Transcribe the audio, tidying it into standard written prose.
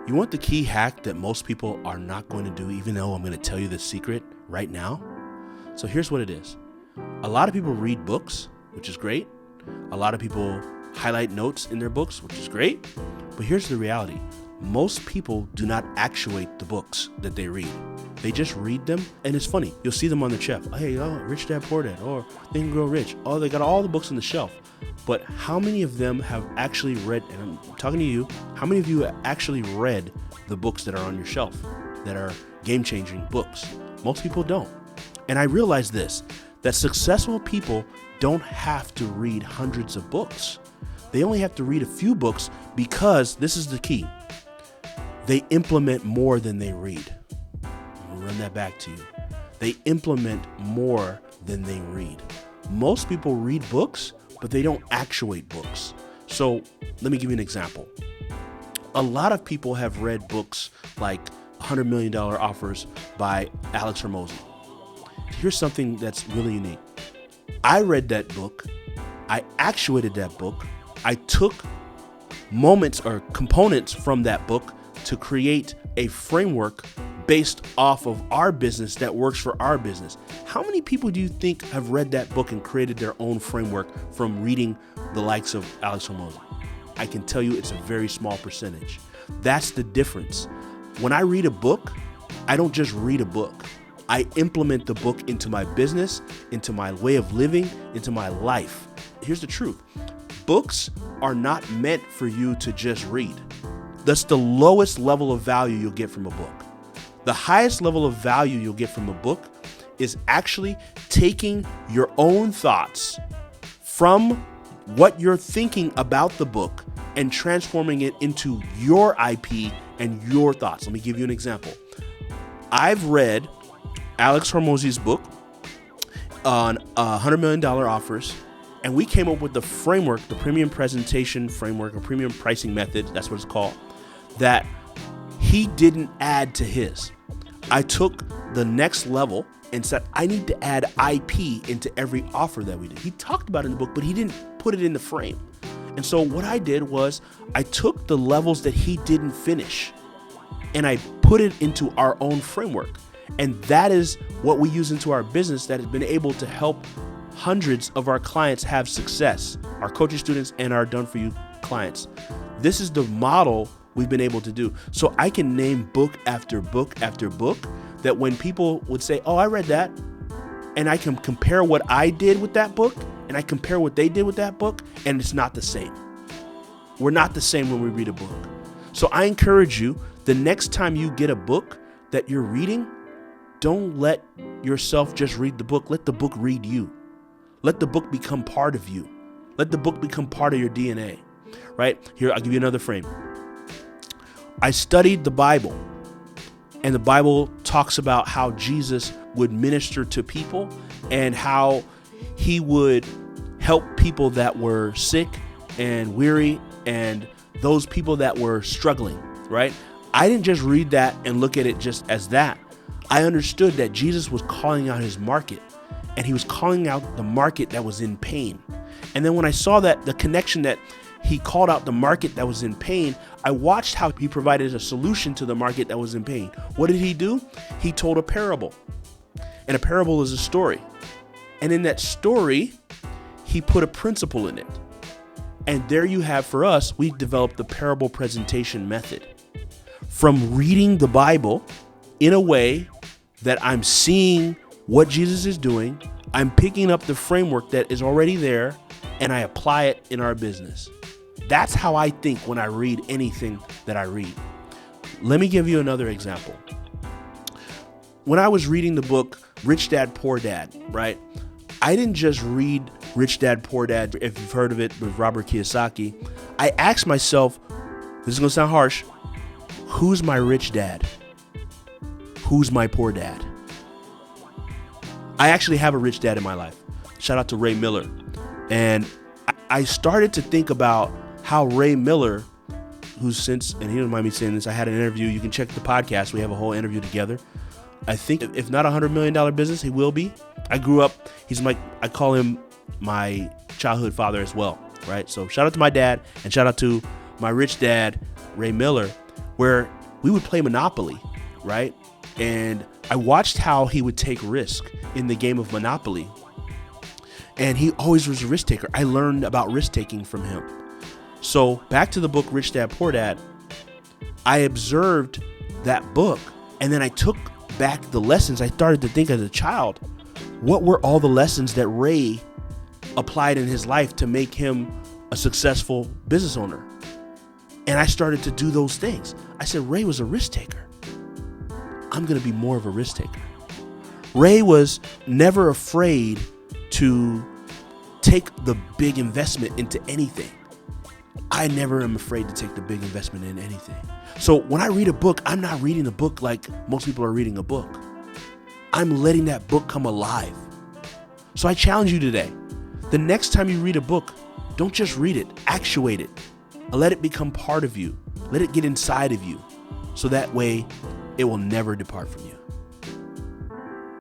You want the key hack that most people are not going to do, even though I'm going to tell you the secret right now? So here's what it is. A lot of people read books, which is great. A lot of people highlight notes in their books, which is great. But here's the reality. Most people do not actuate the books that they read. They just read them, and it's funny. You'll see them on the shelf. Oh, hey, Rich Dad, Poor Dad, or Think and Grow Rich. Oh, they got all the books on the shelf. But how many of them have actually read, and I'm talking to you, how many of you have actually read the books that are on your shelf, that are game-changing books? Most people don't. And I realize this, that successful people don't have to read hundreds of books. They only have to read a few books because, this is the key, they implement more than they read. I'm gonna run that back to you. They implement more than they read. Most people read books, but they don't actuate books. So let me give you an example. A lot of people have read books like $100 Million Offers by Alex Hormozi. Here's something that's really unique. I read that book. I actuated that book. I took moments or components from that book to create a framework based off of our business that works for our business. How many people do you think have read that book and created their own framework from reading the likes of Alex Hormozi? I can tell you it's a very small percentage. That's the difference. When I read a book, I don't just read a book. I implement the book into my business, into my way of living, into my life. Here's the truth. Books are not meant for you to just read. That's the lowest level of value you'll get from a book. The highest level of value you'll get from a book is actually taking your own thoughts from what you're thinking about the book and transforming it into your IP and your thoughts. Let me give you an example. I've read Alex Hormozi's book on $100 Million Offers, and we came up with the framework, the premium presentation framework, or premium pricing method, that's what it's called, that he didn't add to his. I took the next level and said, I need to add IP into every offer that we did. He talked about it in the book, but he didn't put it in the frame. And so what I did was I took the levels that he didn't finish and I put it into our own framework. And that is what we use into our business that has been able to help hundreds of our clients have success, our coaching students and our done-for-you clients. This is the model we've been able to do. So I can name book after book after book that when people would say, oh, I read that, and I can compare what I did with that book and I compare what they did with that book, and it's not the same. We're not the same when we read a book. So I encourage you, the next time you get a book that you're reading, don't let yourself just read the book. Let the book read you. Let the book become part of you. Let the book become part of your DNA, right? Here, I'll give you another frame. I studied the Bible, and the Bible talks about how Jesus would minister to people and how he would help people that were sick and weary and those people that were struggling, right? I didn't just read that and look at it just as that. I understood that Jesus was calling out his market, and he was calling out the market that was in pain. And then when I saw that, the connection that he called out the market that was in pain, I watched how he provided a solution to the market that was in pain. What did he do? He told a parable. And a parable is a story. And in that story, he put a principle in it. And there you have for us, we've developed the parable presentation method. From reading the Bible in a way that I'm seeing what Jesus is doing, I'm picking up the framework that is already there, and I apply it in our business. That's how I think when I read anything that I read. Let me give you another example. When I was reading the book, Rich Dad, Poor Dad, right? I didn't just read Rich Dad, Poor Dad, if you've heard of it, with Robert Kiyosaki. I asked myself, this is going to sound harsh, who's my rich dad? Who's my poor dad? I actually have a rich dad in my life. Shout out to Ray Miller. And I started to think about how Ray Miller, who's since, and he doesn't mind me saying this, I had an interview. You can check the podcast. We have a whole interview together. I think if not $100 million business, he will be. I grew up, I call him my childhood father as well, right? So shout out to my dad and shout out to my rich dad, Ray Miller. where we would play Monopoly, right? And I watched how he would take risk in the game of Monopoly. And he always was a risk taker. I learned about risk taking from him. So back to the book, Rich Dad, Poor Dad, I observed that book, and then I took back the lessons. I started to think as a child, what were all the lessons that Ray applied in his life to make him a successful business owner? And I started to do those things. I said, Ray was a risk taker. I'm going to be more of a risk taker. Ray was never afraid to take the big investment into anything. I never am afraid to take the big investment in anything. So when I read a book, I'm not reading a book like most people are reading a book. I'm letting that book come alive. So I challenge you today. The next time you read a book, don't just read it, actuate it. Let it become part of you. Let it get inside of you. So that way it will never depart from you.